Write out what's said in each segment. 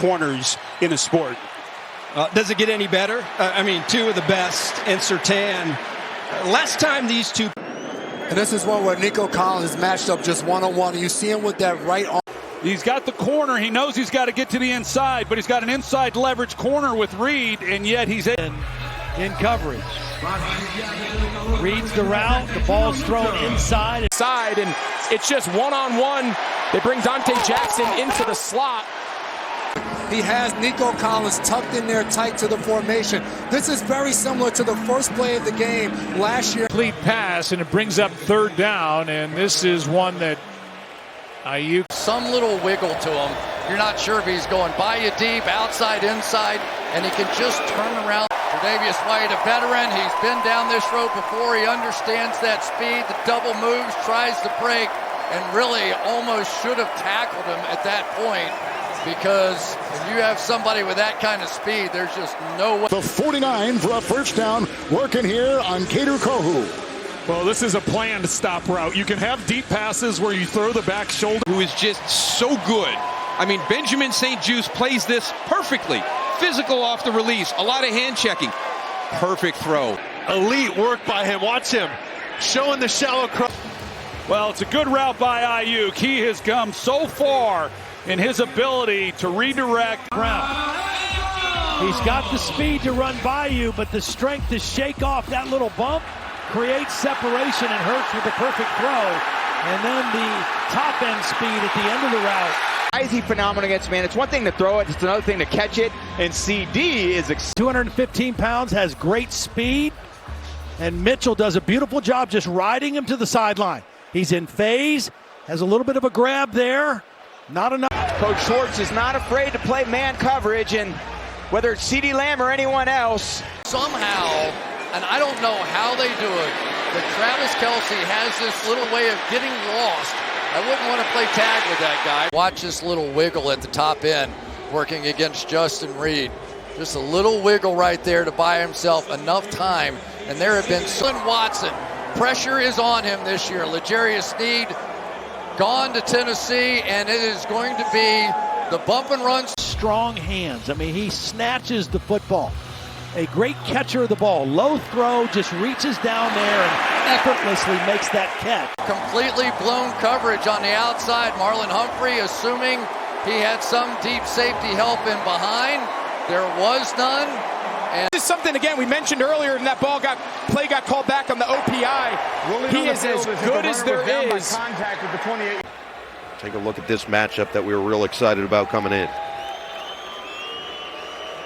corners in a sport. Does it get any better? I mean, two of the best in Surtain. Last time these two. And this is one where Nico Collins is matched up just one-on-one. You see him with that right arm. He's got the corner. He knows he's got to get to the inside, but he's got an inside leverage corner with Reed, and yet he's in coverage. Reads the route. The ball's thrown inside. And it's just one-on-one. They bring Dante Jackson into the slot. He has Nico Collins tucked in there tight to the formation. This is very similar to the first play of the game last year. complete pass, and it brings up third down, and this is one that Aiyuk. Some little wiggle to him. You're not sure if he's going by you deep, outside, inside, and he can just turn around. Tre'Davious White, a veteran. He's been down this road before. He understands that speed. The double moves, tries to break, and really almost should have tackled him at that point. Because when you have somebody with that kind of speed, there's just no way. The 49 for a first down, working here on Kader Kohou. Well, this is a planned stop route. You can have deep passes where you throw the back shoulder. Who is just so good. I mean, Benjamin St-Juste plays this perfectly. Physical off the release, a lot of hand checking. Perfect throw. Elite work by him. Watch him showing the shallow cross. Well, it's a good route by Aiyuk. He has come so far in his ability to redirect. Brown. He's got the speed to run by you, but the strength to shake off that little bump, creates separation, and Hurts with the perfect throw. And then the top end speed at the end of the route. Why is he phenomenal against man? It's one thing to throw it, it's another thing to catch it. And CD is 215 pounds, has great speed. And Mitchell does a beautiful job just riding him to the sideline. He's in phase, has a little bit of a grab there. Not enough. Coach Schwartz is not afraid to play man coverage, and whether it's CeeDee Lamb or anyone else. Somehow, and I don't know how they do it, but Travis Kelce has this little way of getting lost. I wouldn't want to play tag with that guy. Watch this little wiggle at the top end, working against Justin Reed. Just a little wiggle right there to buy himself enough time. And there have been Watson. Pressure is on him this year. L'Jarius Sneed gone to Tennessee, and it is going to be the bump and run. Strong hands. I mean, he snatches the football. A great catcher of the ball. Low throw, just reaches down there and effortlessly makes that catch. Completely blown coverage on the outside. Marlon Humphrey, assuming he had some deep safety help in behind. There was none. And this is something, again, we mentioned earlier, and that play got called back on the OPI. He is as good as there is. Take a look at this matchup that we were real excited about coming in.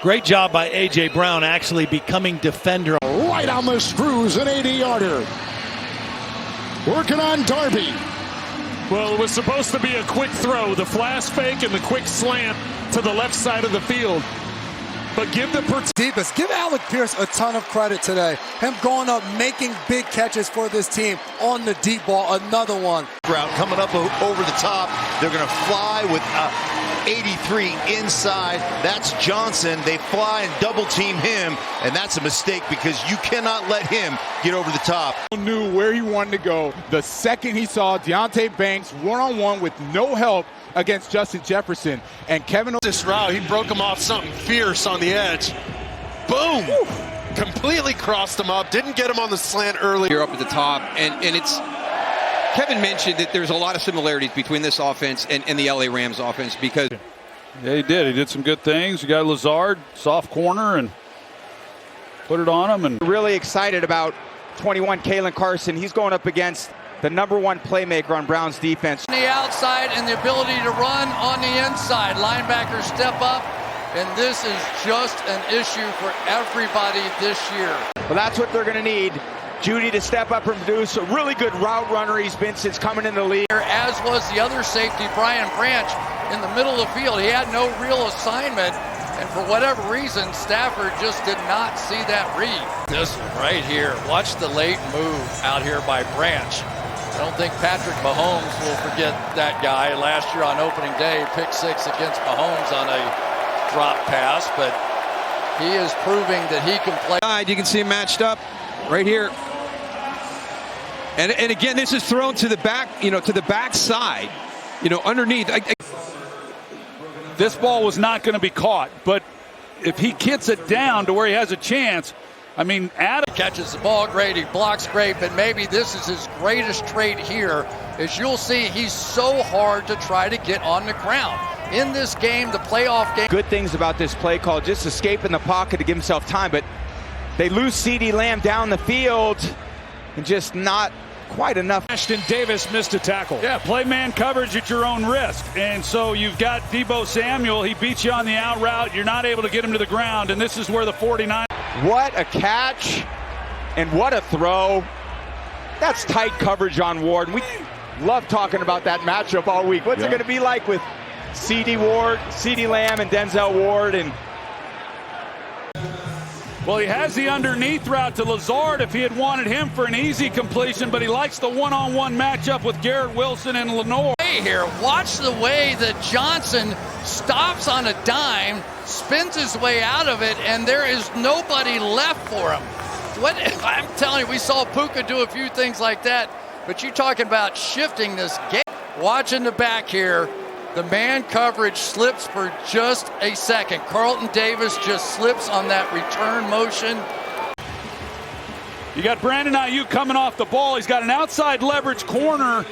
Great job by A.J. Brown actually becoming defender. Right on the screws, an 80-yarder. Working on Darby. Well, it was supposed to be a quick throw, the flash fake and the quick slant to the left side of the field. But give the deepest. Give Alec Pierce a ton of credit today. Him going up, making big catches for this team on the deep ball. Another one. Route coming up over the top. They're going to fly with 83 inside. That's Johnson. They fly and double team him, and that's a mistake because you cannot let him get over the top. Knew where he wanted to go the second he saw Deonte Banks one-on-one with no help against Justin Jefferson. And Kevin, this route, he broke him off something fierce on the edge. Boom! Woo. Completely crossed him up. Didn't get him on the slant early. Here up at the top, and it's Kevin mentioned that there's a lot of similarities between this offense and the LA Rams offense because yeah, he did. He did some good things. You got Lazard, soft corner, and put it on him. And really excited about 21 Kalen Carson. He's going up against the #1 playmaker on Brown's defense. On the outside and the ability to run on the inside. Linebackers step up, and this is just an issue for everybody this year. Well, that's what they're going to need. Judy to step up and produce a really good route runner he's been since coming in the league. As was the other safety, Brian Branch, in the middle of the field. He had no real assignment, and for whatever reason, Stafford just did not see that read. This one right here. Watch the late move out here by Branch. I don't think Patrick Mahomes will forget that guy. Last year on opening day, pick 6 against Mahomes on a drop pass, but he is proving that he can play. You can see him matched up right here. And again, this is thrown to the back, to the back side, underneath. this ball was not going to be caught. But if he gets it down to where he has a chance, I mean, Adam catches the ball great, he blocks great, but maybe this is his greatest trait here, is you'll see he's so hard to try to get on the ground. In this game, the playoff game. Good things about this play call, just escape in the pocket to give himself time, but they lose CeeDee Lamb down the field and just not quite enough. Ashton Davis missed a tackle. Yeah, play man coverage at your own risk. And so you've got Deebo Samuel. He beats you on the out route. You're not able to get him to the ground. And this is where the 49. What a catch and what a throw. That's tight coverage on Ward. We love talking about that matchup all week. What's it going to be like with CeeDee Lamb and Denzel Ward? And well, he has the underneath route to Lazard if he had wanted him for an easy completion, but he likes the one-on-one matchup with Garrett Wilson and Lenore. Here, watch the way that Johnson stops on a dime, spins his way out of it, and there is nobody left for him. What I'm telling you, we saw Puka do a few things like that, but you're talking about shifting this game. Watch in the back here. The man coverage slips for just a second. Carlton Davis just slips on that return motion. You got Brandon Ayuk coming off the ball. He's got an outside leverage corner.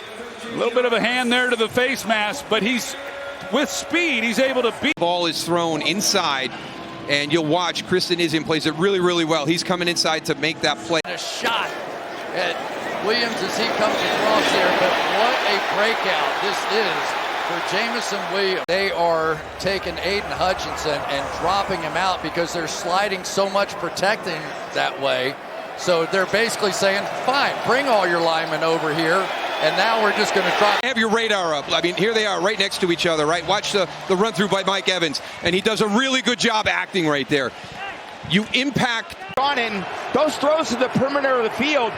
A little bit of a hand there to the face mask, but he's with speed. He's able to beat. Ball is thrown inside, and you'll watch Kristen Isian plays it really, really well. He's coming inside to make that play. A shot at Williams as he comes across there, but what a breakout this is for Jameson Williams. They are taking Aiden Hutchinson and dropping him out because they're sliding so much protecting that way. So they're basically saying, fine, bring all your linemen over here. And now we're just going to try. Have your radar up. I mean, here they are right next to each other, right? Watch the run through by Mike Evans. And he does a really good job acting right there. You impact. On in those throws to the perimeter of the field.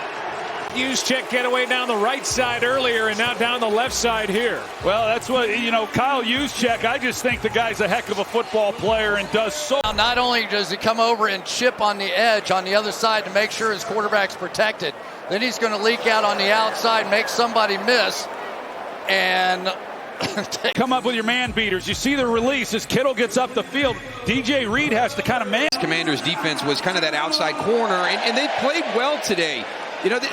Juszczyk getaway down the right side earlier and now down the left side here. Well, that's what, Kyle Juszczyk, I just think the guy's a heck of a football player and does so. Now, not only does he come over and chip on the edge on the other side to make sure his quarterback's protected, then he's going to leak out on the outside, make somebody miss, and come up with your man beaters. You see the release as Kittle gets up the field. DJ Reed has to kind of man. Commanders defense was kind of that outside corner, and they played well today.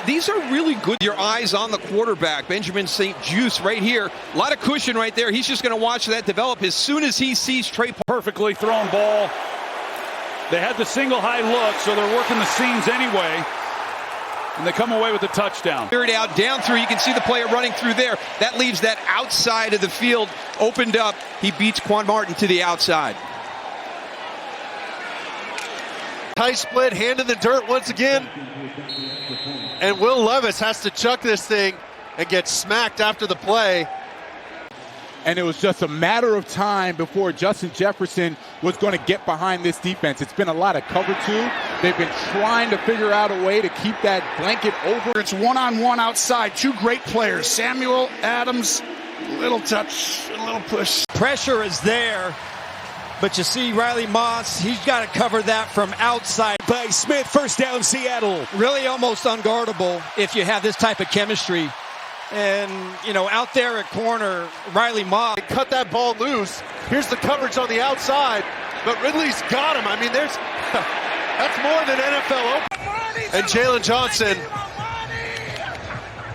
These are really good. Your eyes on the quarterback, Benjamin St-Juste right here. A lot of cushion right there. He's just going to watch that develop as soon as he sees Trey. Perfectly thrown ball. They had the single high look, so they're working the seams anyway. And they come away with a touchdown. Cleared out, down through. You can see the player running through there. That leaves that outside of the field opened up. He beats Quan Martin to the outside. Tight split, hand in the dirt once again. And Will Levis has to chuck this thing and get smacked after the play. And it was just a matter of time before Justin Jefferson was going to get behind this defense. It's been a lot of cover two. They've been trying to figure out a way to keep that blanket over. It's one-on-one outside. Two great players. Samuel, Adams, little touch, a little push. Pressure is there, but you see Riley Moss, he's got to cover that from outside. By Smith, first down Seattle. Really almost unguardable if you have this type of chemistry. And, out there at corner, Riley Moss. They cut that ball loose. Here's the coverage on the outside, but Ridley's got him. I mean, that's more than NFL open. And Jalen Johnson,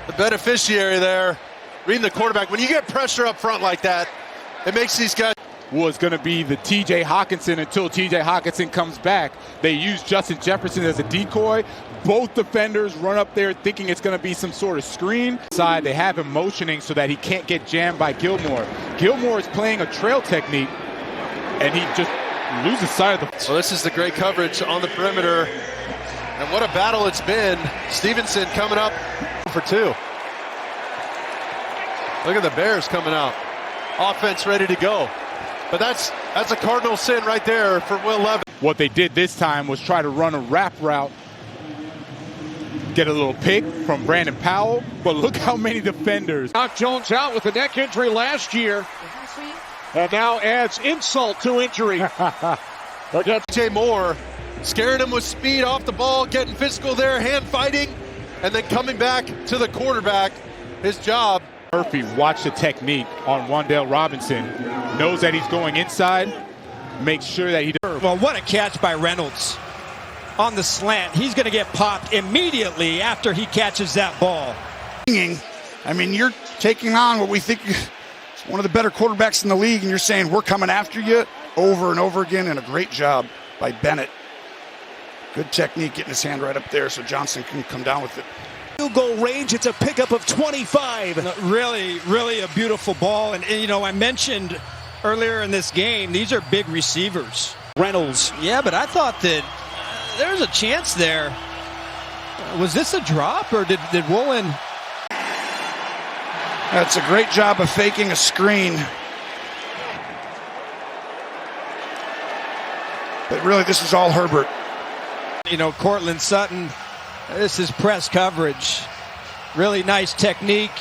the beneficiary there, reading the quarterback. When you get pressure up front like that, it makes these guys. Was going to be the T.J. Hockenson until T.J. Hockenson comes back. They use Justin Jefferson as a decoy. Both defenders run up there thinking it's going to be some sort of screen. Side, they have him motioning so that he can't get jammed by Gilmore. Gilmore is playing a trail technique, and he just loses sight of the. So this is the great coverage on the perimeter, and what a battle it's been. Stevenson coming up for two. Look at the Bears coming out. Offense ready to go. But that's a cardinal sin right there for Will Levis. What they did this time was try to run a wrap route, get a little pick from Brandon Powell, but look how many defenders. Knocked Jones out with a neck injury last year, and now adds insult to injury. Jay Moore scaring him with speed off the ball, getting physical there, hand fighting, and then coming back to the quarterback. His job. Murphy, watch the technique on Wan'Dale Robinson. Knows that he's going inside. Makes sure that he does. Well, what a catch by Reynolds on the slant. He's going to get popped immediately after he catches that ball. I mean, you're taking on what we think is one of the better quarterbacks in the league, and you're saying we're coming after you over and over again, and a great job by Bennett. Good technique, getting his hand right up there so Johnson can come down with it. Field goal range, it's a pickup of 25. Really, really a beautiful ball. And you know, I mentioned earlier in this game, these are big receivers. Reynolds. Yeah, but I thought that there's a chance there. Was this a drop, or did Woolen? That's a great job of faking a screen. But really, this is all Herbert. You know, Cortland Sutton, this is press coverage. Really nice technique.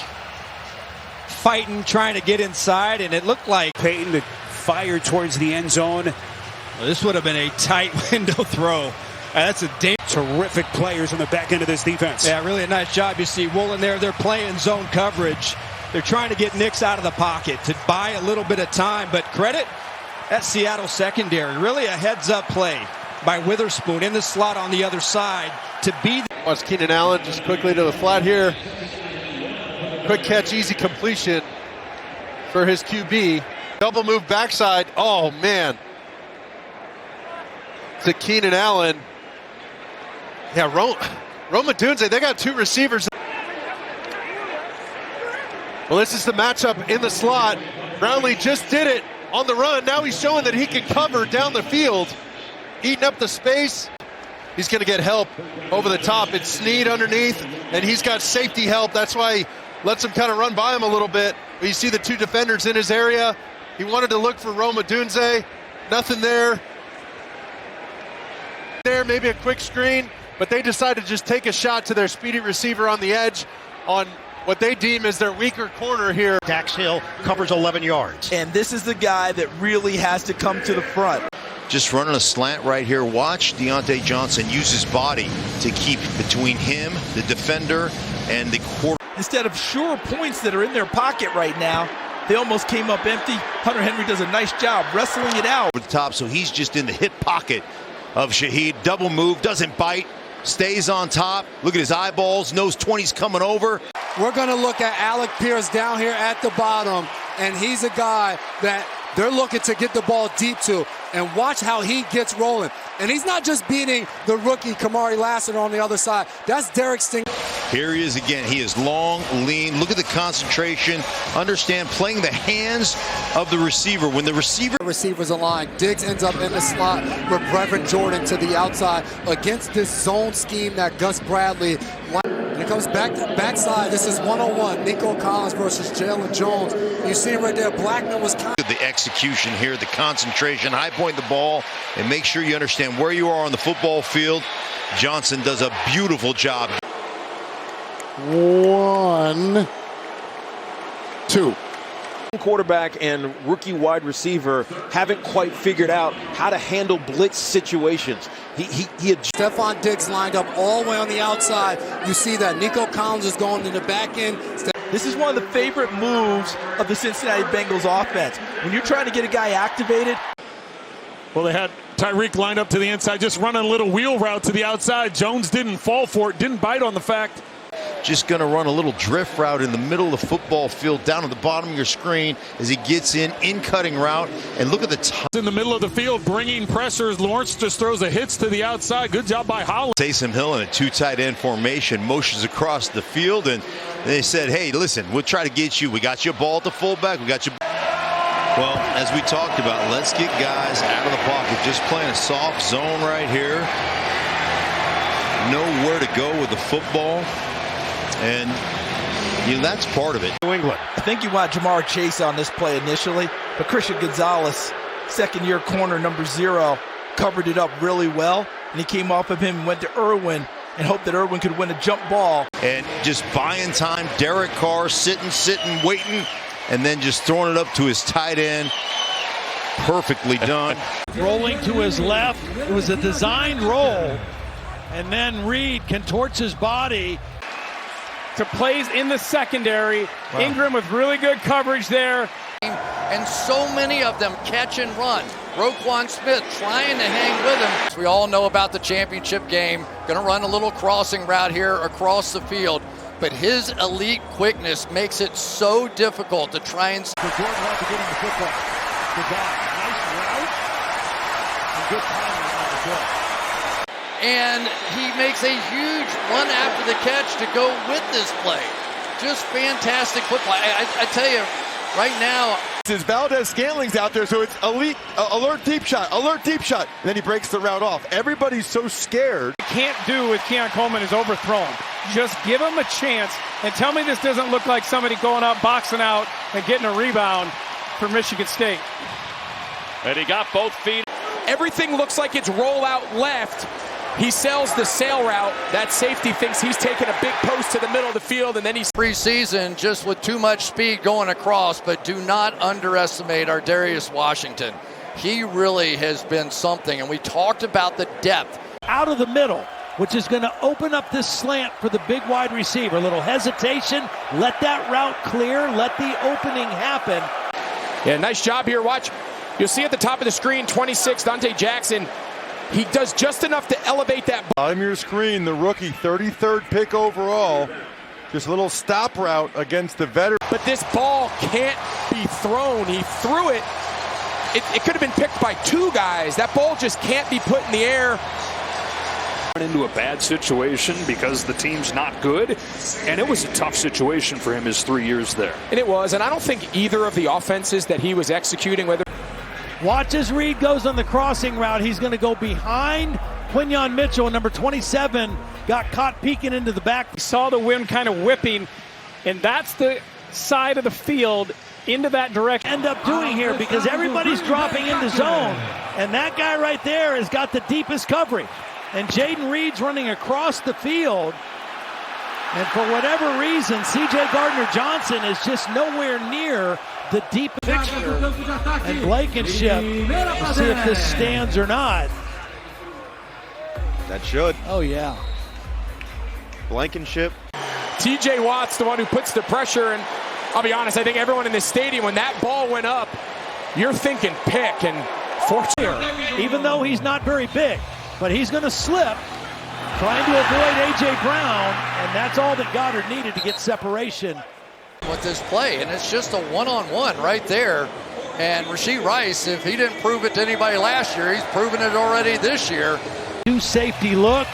Fighting, trying to get inside, and it looked like Peyton that fired towards the end zone. Well, this would have been a tight window throw. That's a terrific players on the back end of this defense. Yeah, really a nice job. You see Woolen there. They're playing zone coverage. They're trying to get Nix out of the pocket to buy a little bit of time, but credit that Seattle secondary. Really a heads-up play by Witherspoon in the slot on the other side to be. Watch Keenan Allen just quickly to the flat here. Quick catch, easy completion for his QB. Double move backside. Oh, man. To Keenan Allen. Yeah, Rome Odunze, they got two receivers. Well, this is the matchup in the slot. Brownlee just did it on the run. Now he's showing that he can cover down the field, eating up the space. He's going to get help over the top. It's Snead underneath, and he's got safety help. That's why he lets him kind of run by him a little bit. But you see the two defenders in his area. He wanted to look for Rome Odunze. Nothing there. There, maybe a quick screen, but they decided to just take a shot to their speedy receiver on the edge on what they deem as their weaker corner here. Dax Hill covers 11 yards. And this is the guy that really has to come to the front. Just running a slant right here. Watch Deontay Johnson use his body to keep between him, the defender, and the quarterback. Instead of sure points that are in their pocket right now, they almost came up empty. Hunter Henry does a nice job wrestling it out. Over the top, so he's just in the hip pocket of Shaheed. Double move, doesn't bite, stays on top. Look at his eyeballs, knows 20's coming over. We're going to look at Alec Pierce down here at the bottom, and he's a guy that they're looking to get the ball deep to. And watch how he gets rolling. And he's not just beating the rookie Kamari Lassiter on the other side. That's Derek Sting. Here he is again. He is long, lean. Look at the concentration. Understand playing the hands of the receiver. When the receivers align, Diggs ends up in the slot with Brevin Jordan to the outside against this zone scheme that Gus Bradley. And it comes backside. This is 1-on-1. Nico Collins versus Jalen Jones. You see him right there. Blackman was kind of the execution here, the concentration, high point the ball, and make sure you understand where you are on the football field. Johnson does a beautiful job. 1, 2. Quarterback and rookie wide receiver haven't quite figured out how to handle blitz situations. Stephon Diggs lined up all the way on the outside. You see that Nico Collins is going to the back end. This is one of the favorite moves of the Cincinnati Bengals offense. When you're trying to get a guy activated. Well, they had Tyreek lined up to the inside, just running a little wheel route to the outside. Jones didn't fall for it, didn't bite on the fact. Just going to run a little drift route in the middle of the football field, down at the bottom of your screen as he gets in cutting route. And look at the top. In the middle of the field, bringing pressures. Lawrence just throws a hits to the outside. Good job by Holland. Taysom Hill in a two tight end formation, motions across the field. And they said, hey, listen, we'll try to get you. We got you a ball at the fullback. We got you. Well, as we talked about, let's get guys out of the pocket. Just playing a soft zone right here. Know where to go with the football. And, you know, that's part of it. New England. I think you want Jamar Chase on this play initially, but Christian Gonzalez, second-year corner, number 0, covered it up really well, and he came off of him and went to Irwin and hoped that Irwin could win a jump ball. And just buying time, Derek Carr sitting, waiting, and then just throwing it up to his tight end. Perfectly done. Rolling to his left. It was a designed roll. And then Reed contorts his body. to plays in the secondary. Wow. Ingram with really good coverage there. And so many of them catch and run. Roquan Smith trying to hang with him. We all know about the championship game. Going to run a little crossing route here across the field. But his elite quickness makes it so difficult to try and... Jordan wants to get him the football. Good guy. Nice route. And good timing on the play. And he makes a huge run after the catch to go with this play. Just fantastic football. I tell you, right now... It's Valdez-Scantling's out there, so it's alert deep shot, and then he breaks the route off. Everybody's so scared. Can't do with Keon Coleman is overthrown. Just give him a chance and tell me this doesn't look like somebody going up, boxing out, and getting a rebound for Michigan State. And he got both feet. Everything looks like it's roll out left. He sells the sail route. That safety thinks he's taking a big post to the middle of the field, and then he's... Preseason just with too much speed going across, but do not underestimate our Darius Washington. He really has been something, and we talked about the depth. Out of the middle, which is going to open up this slant for the big wide receiver. A little hesitation, let that route clear, let the opening happen. Yeah, nice job here. Watch. You'll see at the top of the screen, 26, Dante Jackson. He does just enough to elevate that. On your screen, the rookie, 33rd pick overall. Just a little stop route against the veteran. But this ball can't be thrown. He threw it. It could have been picked by two guys. That ball just can't be put in the air. Into a bad situation because the team's not good, and it was a tough situation for him his 3 years there. And it was, and I don't think either of the offenses that he was executing, whether... Watch as Reed goes on the crossing route. He's going to go behind Quinyon Mitchell. Number 27 got caught peeking into the back. He saw the wind kind of whipping, and that's the side of the field into that direction. End up doing here because everybody's dropping into zone, and that guy right there has got the deepest coverage. And Jaden Reed's running across the field, and for whatever reason, C.J. Gardner-Johnson is just nowhere near the deep picture. And Blankenship, we'll see if this stands or not. That should. Oh, yeah. Blankenship. T.J. Watt's the one who puts the pressure, and I'll be honest, I think everyone in this stadium, when that ball went up, you're thinking pick and fortune. Even though he's not very big, but he's going to slip, trying to avoid A.J. Brown, and that's all that Goddard needed to get separation. With this play, and it's just a one-on-one right there. And Rashee Rice, if he didn't prove it to anybody last year, he's proven it already this year. New safety look,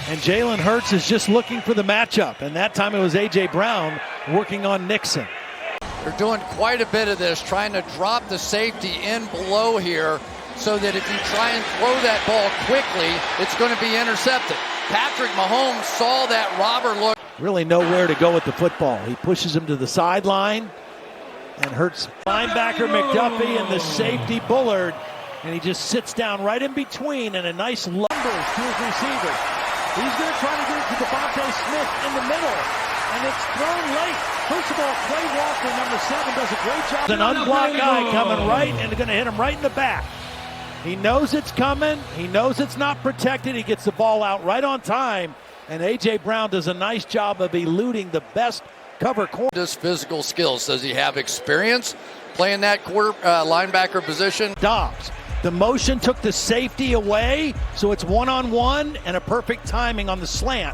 and Jalen Hurts is just looking for the matchup, and that time it was A.J. Brown working on Nixon. They're doing quite a bit of this, trying to drop the safety in below here so that if you try and throw that ball quickly, it's going to be intercepted. Patrick Mahomes saw that robber look. Really nowhere to go with the football. He pushes him to the sideline and hurts linebacker McDuffie and the safety Bullard. And he just sits down right in between and a nice numbers to his receiver. He's going to try to get it to Devontae Smith in the middle. And it's thrown late. First of all, Clay Walker, number 7, does a great job. An unblocked guy coming right and going to hit him right in the back. He knows it's coming. He knows it's not protected. He gets the ball out right on time. And A.J. Brown does a nice job of eluding the best cover corner. His physical skills. Does he have experience playing that linebacker position? Dobbs. The motion took the safety away, so it's one-on-one and a perfect timing on the slant.